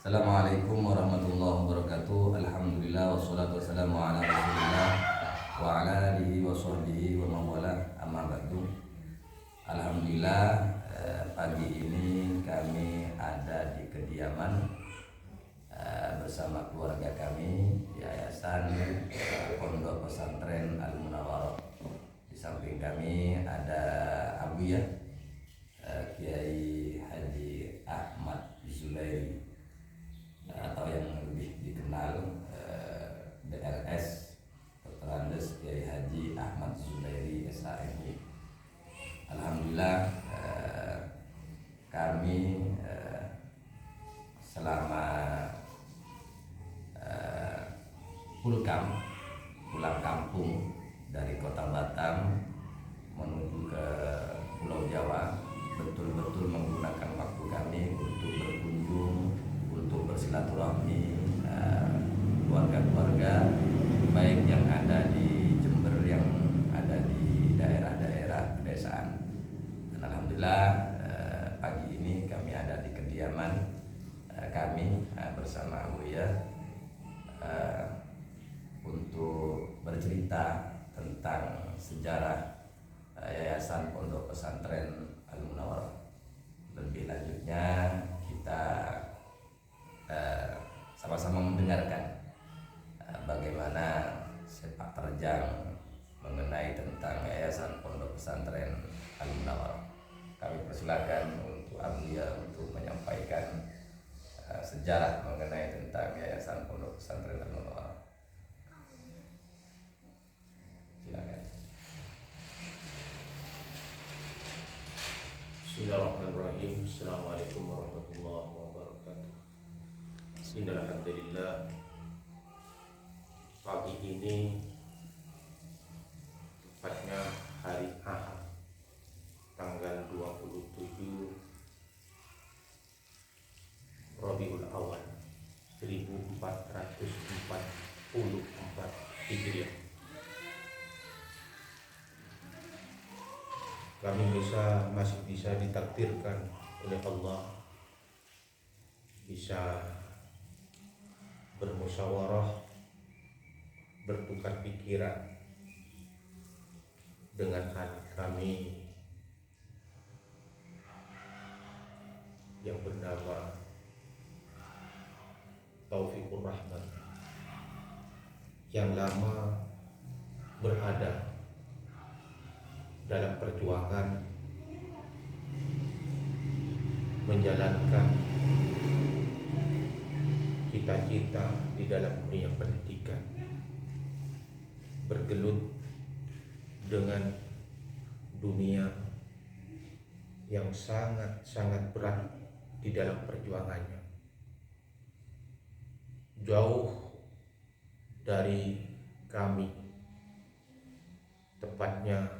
Assalamualaikum warahmatullahi wabarakatuh. Alhamdulillah wassalatu wassalamu ala Rasulillah wa ala alihi wa sahbihi wa mawala amma ba'du. Alhamdulillah pagi ini kami ada di kediaman bersama keluarga kami di Yayasan Pondok Pesantren Al Munawwarah. Di samping kami ada Abu ya, Kiai Haji Ahmad Zubairi atau yang lebih dikenal DRS Dr. Andes Kiai Haji Ahmad Zubairi SAMI. Alhamdulillah kami selama pulang kampung dari kota Batam menuju ke Pulau Jawa betul-betul menggunakan waktu kami untuk berkunjung, untuk bersilaturahmi keluarga-keluarga baik yang ada di Jember, yang ada di daerah-daerah pedesaan. Dan alhamdulillah pagi ini kami ada di kediaman kami bersama Buya untuk bercerita tentang sejarah Yayasan Pondok Pesantren Al Munawwarah. Lebih lanjutnya kita sama-sama mendengarkan bagaimana sepak terjang mengenai tentang Yayasan Pondok Pesantren Al Munawwarah. Kami persilakan untuk Abuya untuk menyampaikan sejarah mengenai tentang Yayasan Pondok Pesantren Al Munawwarah. Silakan. Bismillahirrahmanirrahim. Assalamualaikum warahmatullahi wabarakatuh. Alhamdulillah, pagi ini tepatnya hari Ahad tanggal 27 Rabiul Awal 1444 Hijriah. Kami masih bisa ditakdirkan oleh Allah bisa bermusyawarah, bertukar pikiran dengan anak kami yang bernama Taufikur Rahman, yang lama berada dalam perjuangan menjalankan cita-cita di dalam dunia pendidikan, bergelut dengan dunia yang sangat berat di dalam perjuangannya, jauh dari kami. Tepatnya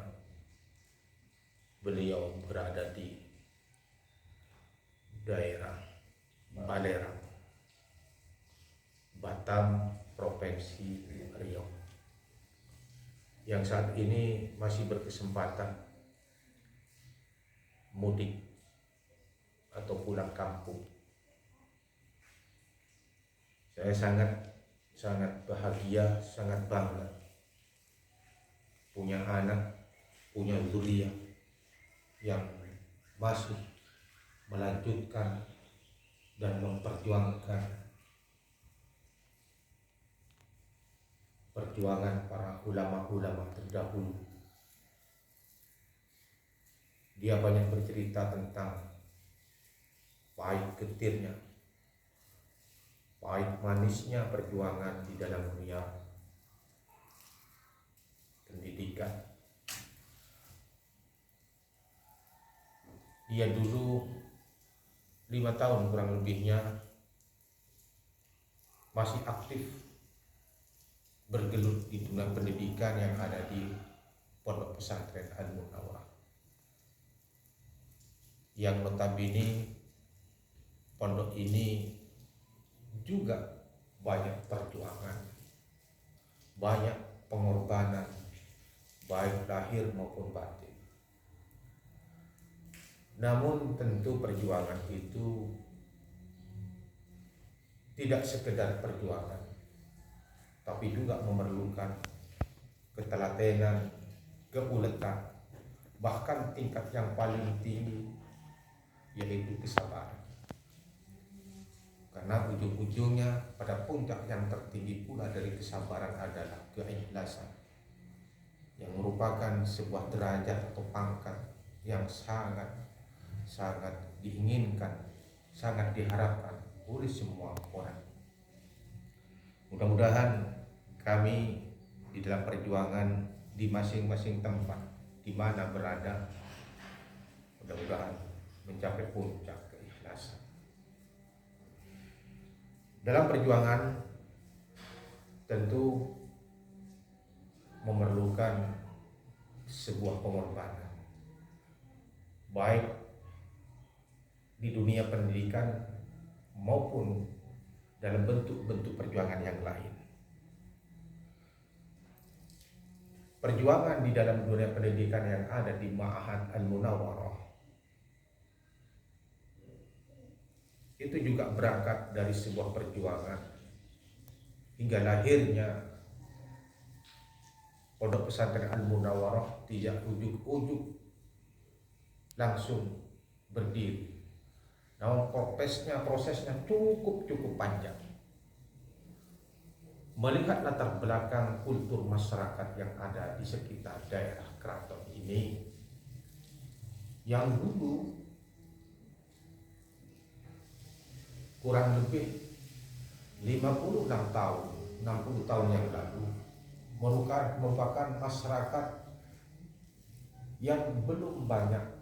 beliau berada di daerah Balerang, Batam, Provinsi Riau, yang saat ini masih berkesempatan mudik atau pulang kampung. Saya sangat bahagia, sangat bangga punya anak, punya zuriat yang masih melanjutkan dan memperjuangkan perjuangan para ulama-ulama terdahulu. Dia banyak bercerita tentang pahit getirnya, pahit manisnya perjuangan di dalam dunia pendidikan. Dia dulu 5 tahun kurang lebihnya masih aktif bergelut di dunia pendidikan yang ada di Pondok Pesantren Al Munawwarah, yang notabene pondok ini juga banyak perjuangan, banyak pengorbanan, baik lahir maupun batin. Namun tentu perjuangan itu tidak sekedar perjuangan, tapi juga memerlukan ketelatenan, keuletan, bahkan tingkat yang paling tinggi yaitu kesabaran. Karena ujung-ujungnya pada puncak yang tertinggi pula dari kesabaran adalah keikhlasan, yang merupakan sebuah derajat atau pangkat yang sangat diinginkan, sangat diharapkan oleh semua orang. Mudah-mudahan kami di dalam perjuangan di masing-masing tempat di mana berada, mudah-mudahan mencapai puncak keikhlasan. Dalam perjuangan tentu memerlukan sebuah pengorbanan, baik di dunia pendidikan maupun dalam bentuk-bentuk perjuangan yang lain. Perjuangan di dalam dunia pendidikan yang ada di Ma'had Al-Munawwarah itu juga berangkat dari sebuah perjuangan hingga lahirnya Pondok Pesantren Al-Munawwarah tidak ujuk-ujuk langsung berdiri. Namun prosesnya cukup panjang. Melihat latar belakang kultur masyarakat yang ada di sekitar daerah keraton ini, yang dulu kurang lebih 56 tahun, 60 tahun yang lalu merupakan masyarakat yang belum banyak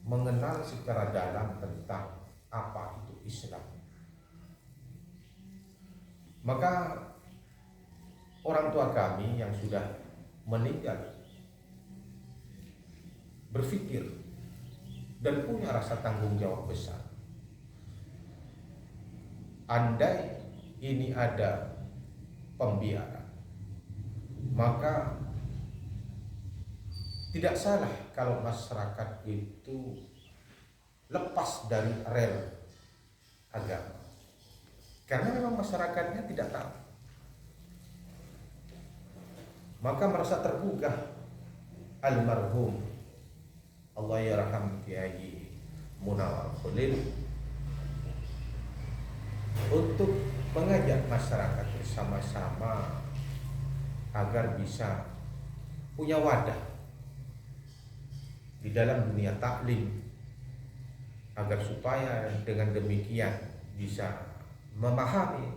mengenal secara dalam tentang apa itu Islam. Maka orang tua kami yang sudah meninggal berpikir dan punya rasa tanggung jawab besar. Andai ini ada pembiaran, maka tidak salah kalau masyarakat itu lepas dari rel agama, karena memang masyarakatnya tidak tahu. Maka merasa tergugah almarhum Allah yarham Kiai Munawwar Khalil untuk mengajak masyarakat bersama-sama agar bisa punya wadah di dalam dunia taklim, agar supaya dengan demikian bisa memahami,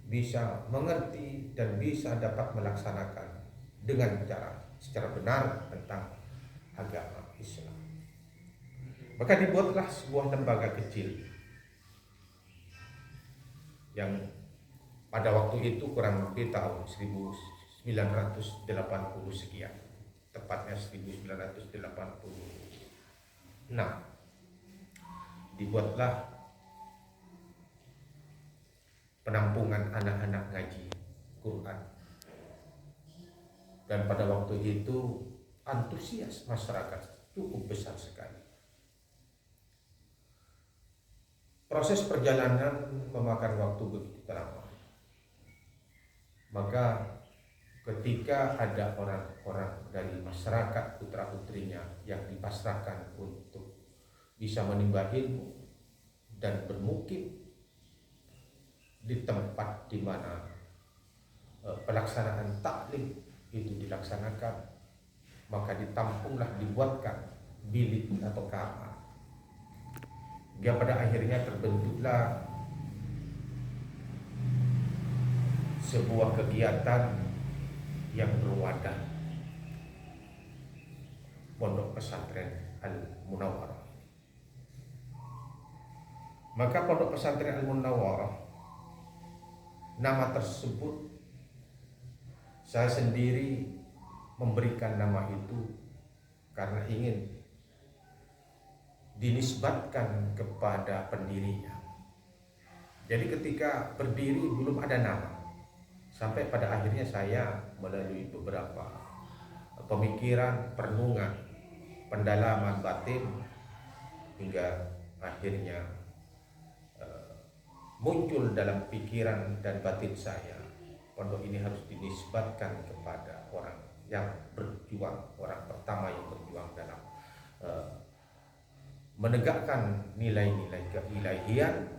bisa mengerti, dan bisa dapat melaksanakan dengan secara benar tentang agama Islam. Maka dibuatlah sebuah lembaga kecil yang pada waktu itu kurang lebih tahun 1980 sekian, tepatnya 1986, dibuatlah penampungan anak-anak ngaji Quran. Dan pada waktu itu antusias masyarakat cukup besar sekali. Proses perjalanan memakan waktu begitu lama. Maka ketika ada orang-orang dari masyarakat putra-putrinya yang dipasrahkan untuk bisa menimba ilmu dan bermukim di tempat di mana pelaksanaan taklim itu dilaksanakan, maka ditampunglah, dibuatkan bilik atau kamar. Hingga pada akhirnya terbentuklah sebuah kegiatan yang berwadah, Pondok Pesantren Al-Munawwarah. Maka Pondok Pesantren Al-Munawwarah, nama tersebut saya sendiri memberikan nama itu karena ingin dinisbatkan kepada pendirinya. Jadi ketika berdiri belum ada nama, sampai pada akhirnya saya melalui beberapa pemikiran, perenungan, pendalaman batin, hingga akhirnya muncul dalam pikiran dan batin saya, pondok ini harus dinisbatkan kepada orang yang berjuang, orang pertama yang berjuang dalam menegakkan nilai-nilai keilahian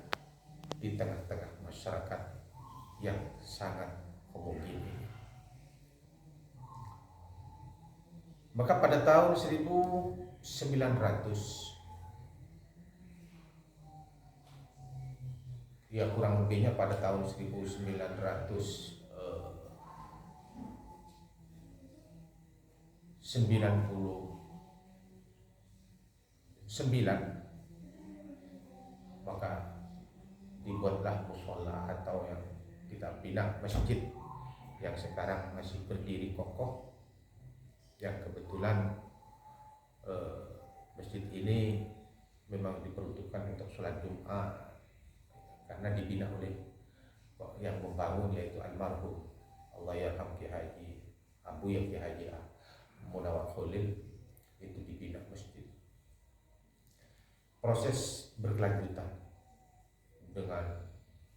di tengah-tengah masyarakat yang sangat homogen ini. Maka pada tahun 1900 ya kurang lebihnya pada tahun 1999, maka dibuatlah mushola atau yang kita bilang masjid yang sekarang masih berdiri kokoh, yang kebetulan masjid ini memang diperuntukkan untuk sholat Jumat karena dibina oleh yang membangun yaitu almarhum Allahyarham Ki Haji Abu Ki Haji Munawwar Khalil, itu dibina masjid. Proses berkelanjutan dengan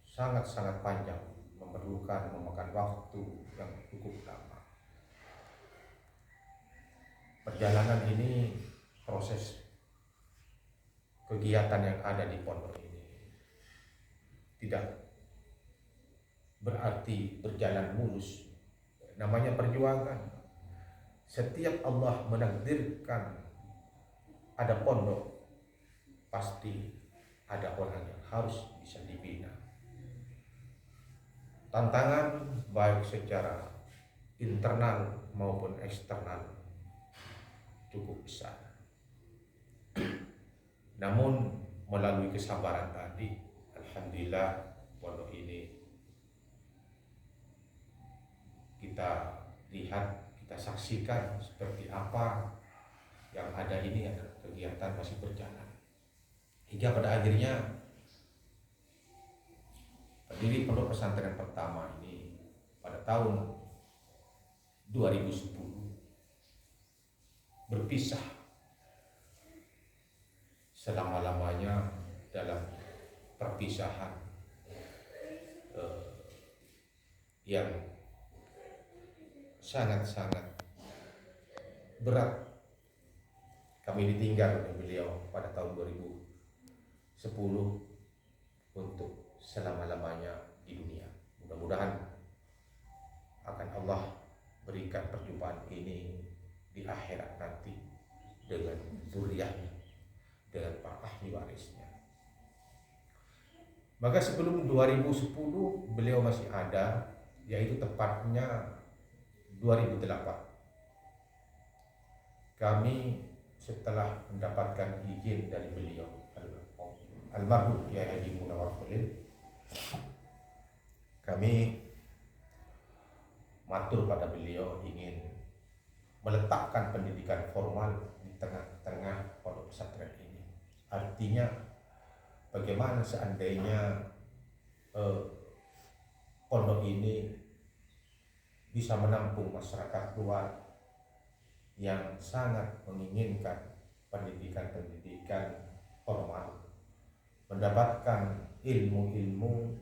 sangat-sangat panjang, memakan waktu yang cukup lama. Perjalanan ini, proses kegiatan yang ada di pondok ini tidak berarti berjalan mulus. Namanya perjuangan. Setiap Allah menakdirkan ada pondok, pasti ada orang yang harus bisa dibina. Tantangan baik secara internal maupun eksternal cukup besar. Namun melalui kesabaran tadi, alhamdulillah pondok ini kita lihat, kita saksikan seperti apa yang ada ini, ada kegiatan masih berjalan. Hingga pada akhirnya pendiri pondok pesantren pertama ini pada tahun 2010 berpisah selama-lamanya dalam perpisahan yang sangat-sangat berat. Kami ditinggal oleh beliau pada tahun 2010 untuk selama-lamanya di dunia. Mudah-mudahan akan Allah berikan perjumpaan ini di akhirat nanti dengan zuriyahnya, dengan para ahli warisnya. Maka sebelum 2010 beliau masih ada, yaitu tepatnya 2008. Kami setelah mendapatkan izin dari beliau almarhum Kiai Haji Munawwar Khalil, kami matur pada beliau ingin meletakkan pendidikan formal di tengah-tengah pondok pesantren ini. Artinya bagaimana seandainya pondok ini bisa menampung masyarakat luar yang sangat menginginkan pendidikan formal, mendapatkan ilmu-ilmu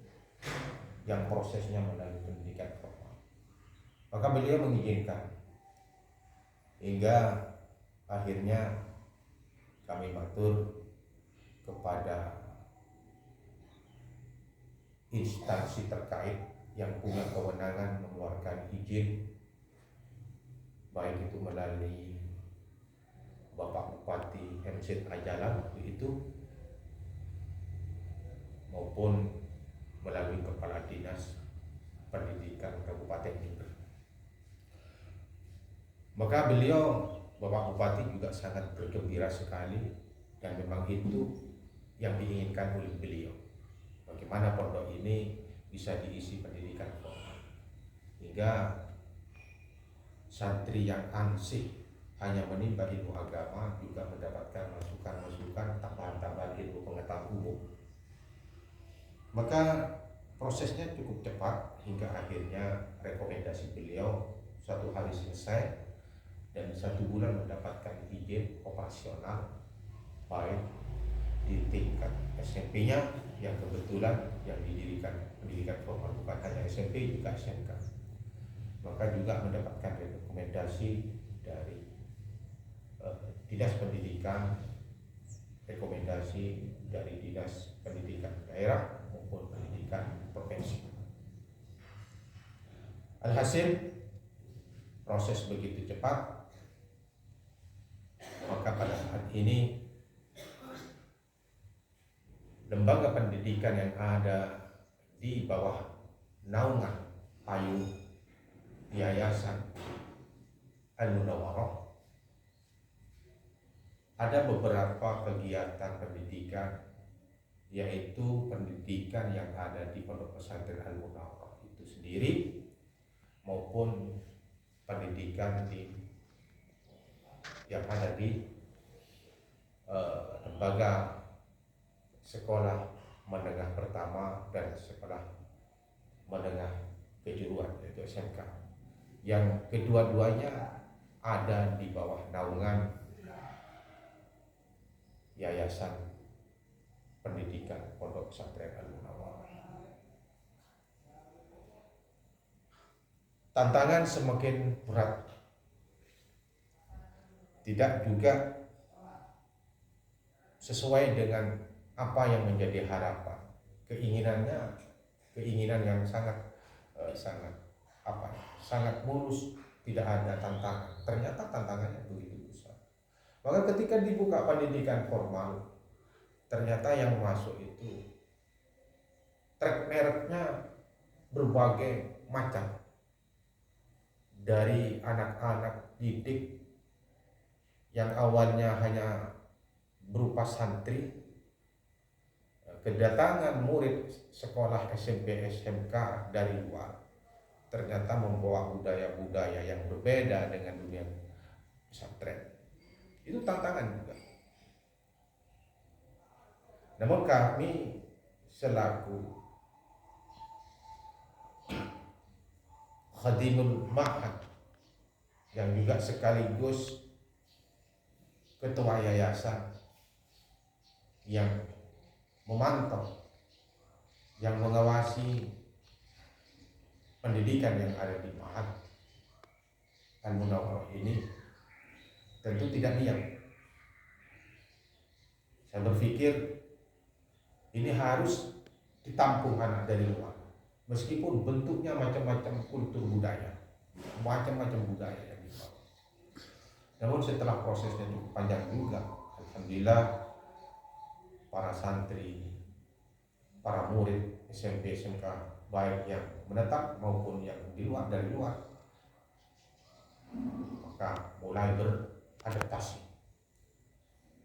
yang prosesnya melalui pendidikan formal. Maka beliau mengizinkan, hingga akhirnya kami matur kepada instansi terkait yang punya kewenangan mengeluarkan izin, baik itu melalui Bapak Bupati MZ Ajalan waktu itu maupun melalui Kepala Dinas Pendidikan Kabupaten Jember. Maka beliau, Bapak Bupati juga sangat bergembira sekali, dan memang itu yang diinginkan oleh beliau. Bagaimana pondok ini bisa diisi pendidikan formal, hingga santri yang ansih hanya menimba ilmu agama juga mendapatkan masukan-masukan, tambahan-tambahan ilmu pengetahuan umum. Maka prosesnya cukup cepat hingga akhirnya rekomendasi beliau 1 hari selesai dan 1 bulan mendapatkan izin operasional, baik di tingkat SMP-nya yang kebetulan yang didirikan pendidikan formal bukan hanya SMP juga SMK, maka juga mendapatkan rekomendasi dari dinas pendidikan, rekomendasi dari dinas pendidikan daerah maupun pendidikan provinsi. Alhasil proses begitu cepat, maka pada saat ini lembaga pendidikan yang ada di bawah naungan payung Yayasan Al-Munawwarah ada beberapa kegiatan pendidikan, yaitu pendidikan yang ada di Pondok Pesantren Al-Munawwarah itu sendiri maupun pendidikan yang ada di lembaga sekolah menengah pertama dan sekolah menengah kejuruan yaitu SMK, yang kedua-duanya ada di bawah naungan Yayasan Pendidikan Pondok Pesantren Al-Munawwarah. Tantangan semakin berat, tidak juga sesuai dengan apa yang menjadi harapan, keinginan yang sangat mulus, tidak ada tantangan. Ternyata tantangannya begitu besar. Maka ketika dibuka pendidikan formal, ternyata yang masuk itu track mereknya berbagai macam, dari anak-anak didik yang awalnya hanya berupa santri, kedatangan murid sekolah SMP SMK dari luar ternyata membawa budaya-budaya yang berbeda dengan dunia pesantren. Itu tantangan juga. Namun kami selaku khadimul ma'had yang juga sekaligus ketua yayasan yang memantau, yang mengawasi pendidikan yang ada di Ma'had Al-Munawwarah ini, tentu tidak diam. Saya berpikir ini harus ditampung anak dari luar, meskipun bentuknya macam-macam kultur budaya, macam-macam budaya yang dibawa. Namun setelah prosesnya cukup panjang juga, alhamdulillah para santri, para murid SMP SMK baik yang menetap maupun yang dari luar, maka mulai beradaptasi,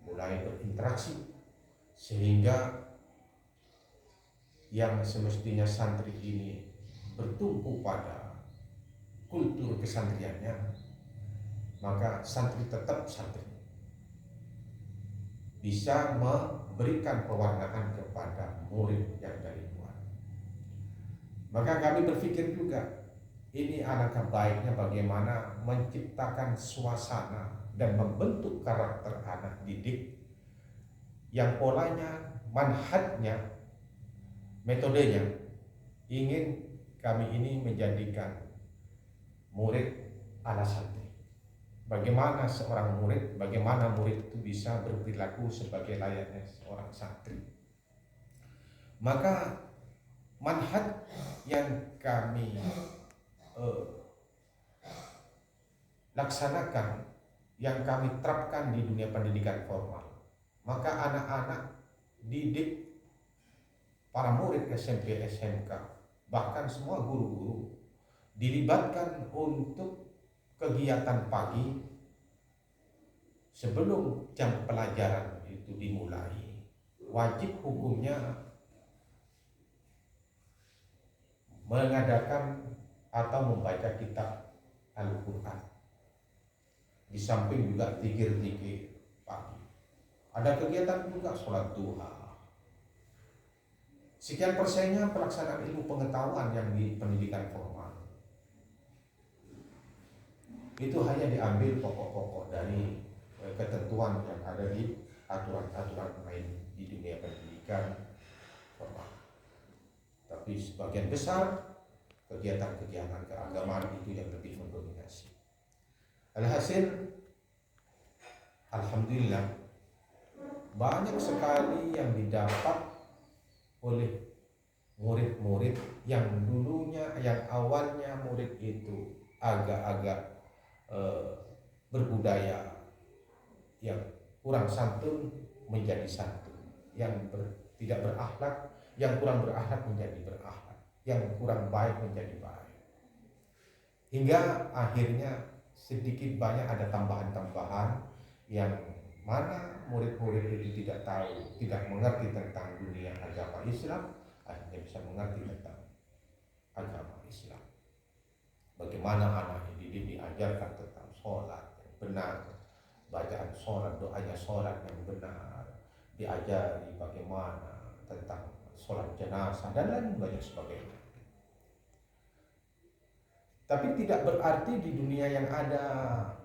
mulai berinteraksi, sehingga yang semestinya santri ini bertumpu pada kultur kesantriannya, maka santri tetap santri, bisa memberikan pewarnaan kepada murid yang dari luar. Maka kami berpikir juga, ini alangkah baiknya bagaimana menciptakan suasana dan membentuk karakter anak didik yang polanya, manhajnya, metodenya ingin kami ini menjadikan murid ala santri. Bagaimana seorang murid, bagaimana murid itu bisa berperilaku sebagai layaknya seorang santri. Maka manhaj yang kami laksanakan, yang kami terapkan di dunia pendidikan formal, maka anak-anak didik, para murid SMP SMK, bahkan semua guru-guru dilibatkan untuk kegiatan pagi sebelum jam pelajaran itu dimulai. Wajib hukumnya mengadakan atau membaca kitab Al-Quran, di samping juga zikir-zikir pagi. Ada kegiatan juga sholat duha. Sekian persennya pelaksanaan ilmu pengetahuan yang di pendidikan formal itu hanya diambil pokok-pokok dari ketentuan yang ada di aturan-aturan lain. di dunia pendidikan formal. Tapi sebagian besar kegiatan-kegiatan keagamaan itu yang lebih mendominasi. Alhasil, alhamdulillah, banyak sekali yang didapat oleh murid-murid yang awalnya murid itu agak-agak berbudaya, yang kurang santun menjadi santun, yang tidak berakhlak, yang kurang berakhlak menjadi berakhlak, yang kurang baik menjadi baik, hingga akhirnya sedikit banyak ada tambahan-tambahan yang mana murid-murid itu tidak tahu, tidak mengerti tentang dunia agama Islam, akhirnya bisa mengerti tentang agama Islam. Bagaimana anak dididik diajarkan tentang sholat yang benar, bacaan sholat, doanya sholat yang benar, diajari bagaimana tentang sholat jenazah dan lain banyak sebagainya. Tapi tidak berarti di dunia yang ada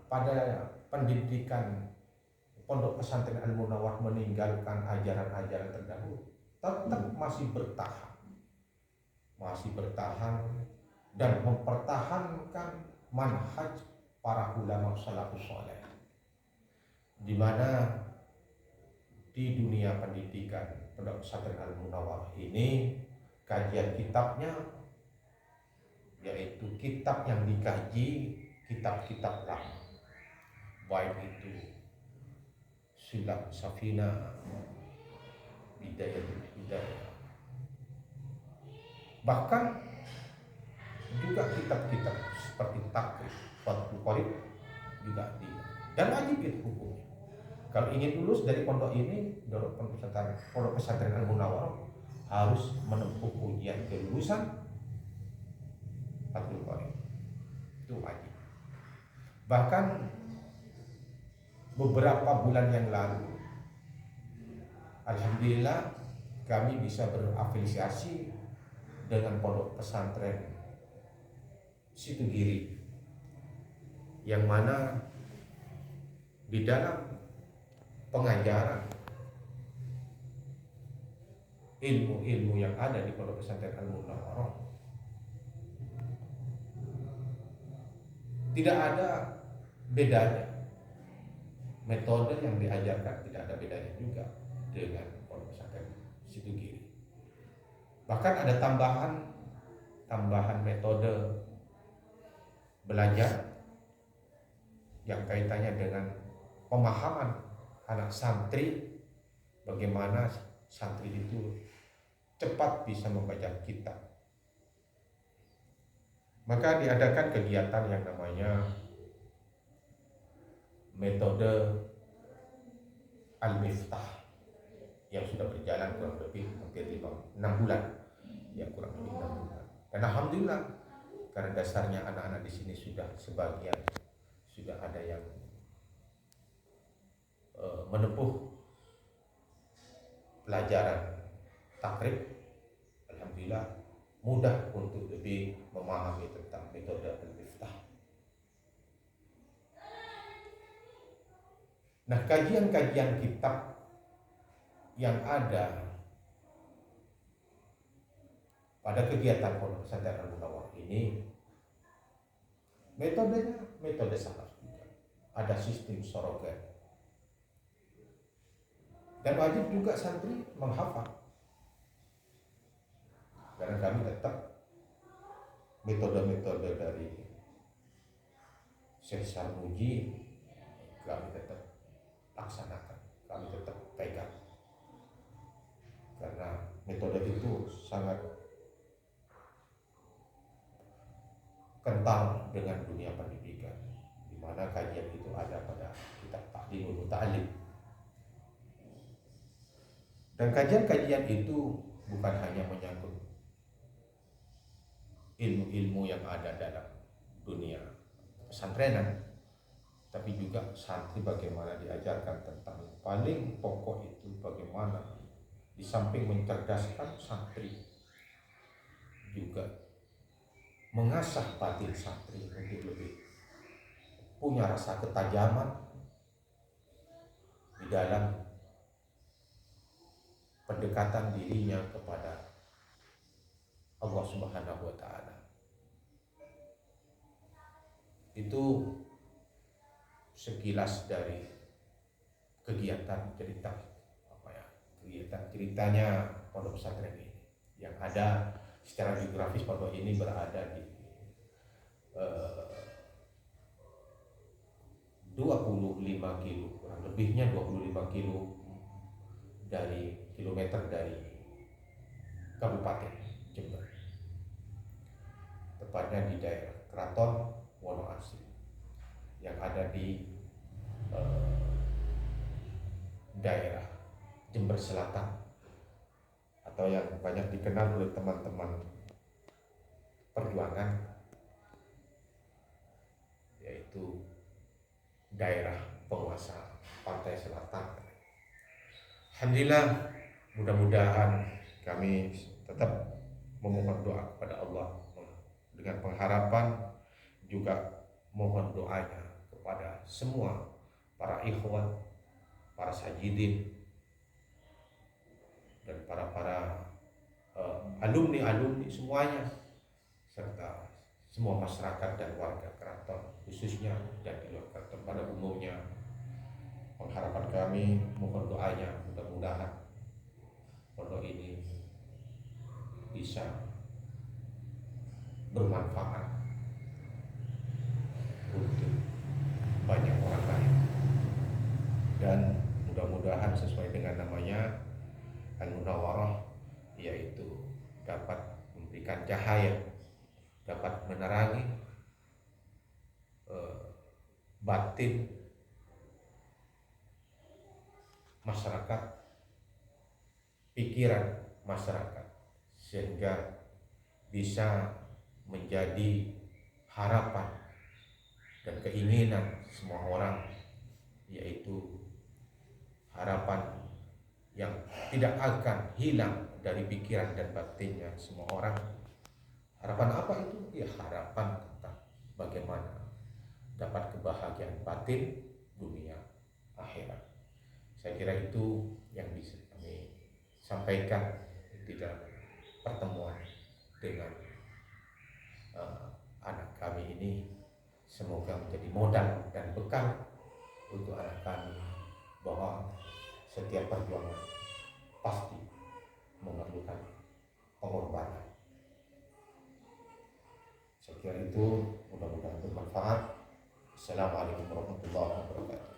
pada pendidikan Pondok Pesantren Al-Munawwarah meninggalkan ajaran-ajaran terdahulu. Tetap masih bertahan dan mempertahankan manhaj para ulama salafus saleh, di mana di dunia pendidikan Pondok Pesantren Al-Munawwarah ini kajian kitabnya yaitu kitab yang dikaji kitab-kitab lama, baik itu Silap Safina, Bidayatul Hidayah, bahkan juga kitab-kitab seperti Takrib, Fathul Qorib juga di, dan wajib itu hukumnya. Kalau ingin lulus dari pondok ini, dari Pondok Pesantren Al-Munawwarah, harus menempuh ujian kelulusan Fathul Qorib, itu wajib. Bahkan beberapa bulan yang lalu, alhamdulillah kami bisa berafiliasi dengan Pondok Pesantren Situgiri, yang mana di dalam pengajaran ilmu-ilmu yang ada di Pondok Pesantren Al-Munawwarah tidak ada bedanya. Metode yang diajarkan tidak ada bedanya juga dengan Pondok Pesantren Situgiri. Bahkan ada tambahan metode belajar yang kaitannya dengan pemahaman anak santri, bagaimana santri itu cepat bisa membaca kitab. Maka diadakan kegiatan yang namanya metode Al-Miftah yang sudah berjalan kurang lebih hampir 6 bulan, ya kurang lebih 6 bulan. Dan alhamdulillah, karena dasarnya anak-anak di sini sudah sebagian sudah ada yang menempuh pelajaran takrib, alhamdulillah mudah untuk lebih memahami tentang metode Al-Miftah. Nah, kajian-kajian kitab yang ada pada kegiatan Pondok Pesantren Al-Munawwarah ini metodenya metode salaf juga. Ada sistem sorogan. Dan wajib juga santri menghafal. Karena kami tetap metode-metode dari Syekh Sarmuji kami tetap laksanakan, kami tetap pegang. Karena metode itu sangat kental dengan dunia pendidikan, di mana kajian itu ada pada kitab Ta'limul Muta'allim. Dan kajian-kajian itu bukan hanya menyangkut ilmu-ilmu yang ada dalam dunia pesantrenan, tapi juga santri bagaimana diajarkan tentang yang paling pokok itu, bagaimana di samping mencerdaskan santri juga mengasah batin santri untuk lebih punya rasa ketajaman di dalam pendekatan dirinya kepada Allah Subhanahu wa taala. Itu sekilas dari kegiatan cerita kegiatan ceritanya pondok pesantren ini, yang ada secara geografis pondok ini berada di 25 kilo, kurang lebihnya 25 kilo kilometer dari Kabupaten Jember, tepatnya di daerah Keraton Wonoasri yang ada di daerah Jember Selatan, atau yang banyak dikenal oleh teman-teman perjuangan, yaitu daerah penguasa pantai selatan. Alhamdulillah, mudah-mudahan kami tetap memohon doa kepada Allah dengan pengharapan juga mohon doanya kepada semua para ikhwan, para sajidin, dan para alumni semuanya, serta semua masyarakat dan warga keraton khususnya dan di luar keraton pada umumnya. Pengharapan kami, mohon doanya, mudah-mudahan pondok ini bisa bermanfaat untuk banyak orang lain, dan mudah-mudahan sesuai dengan namanya Al-Munawwarah, yaitu dapat memberikan cahaya, dapat menerangi batin masyarakat, pikiran masyarakat, sehingga bisa menjadi harapan dan keinginan semua orang, yaitu harapan yang tidak akan hilang dari pikiran dan batinnya semua orang. Harapan apa itu? Ya, harapan tentang bagaimana dapat kebahagiaan batin dunia akhirat. Saya kira itu yang bisa kami sampaikan di dalam pertemuan dengan anak kami ini. Semoga menjadi modal dan bekal untuk anak kami bahwa setiap perjuangan pasti memerlukan pengorbanan. Saya kira itu mudah-mudahan bermanfaat. Assalamualaikum warahmatullahi wabarakatuh.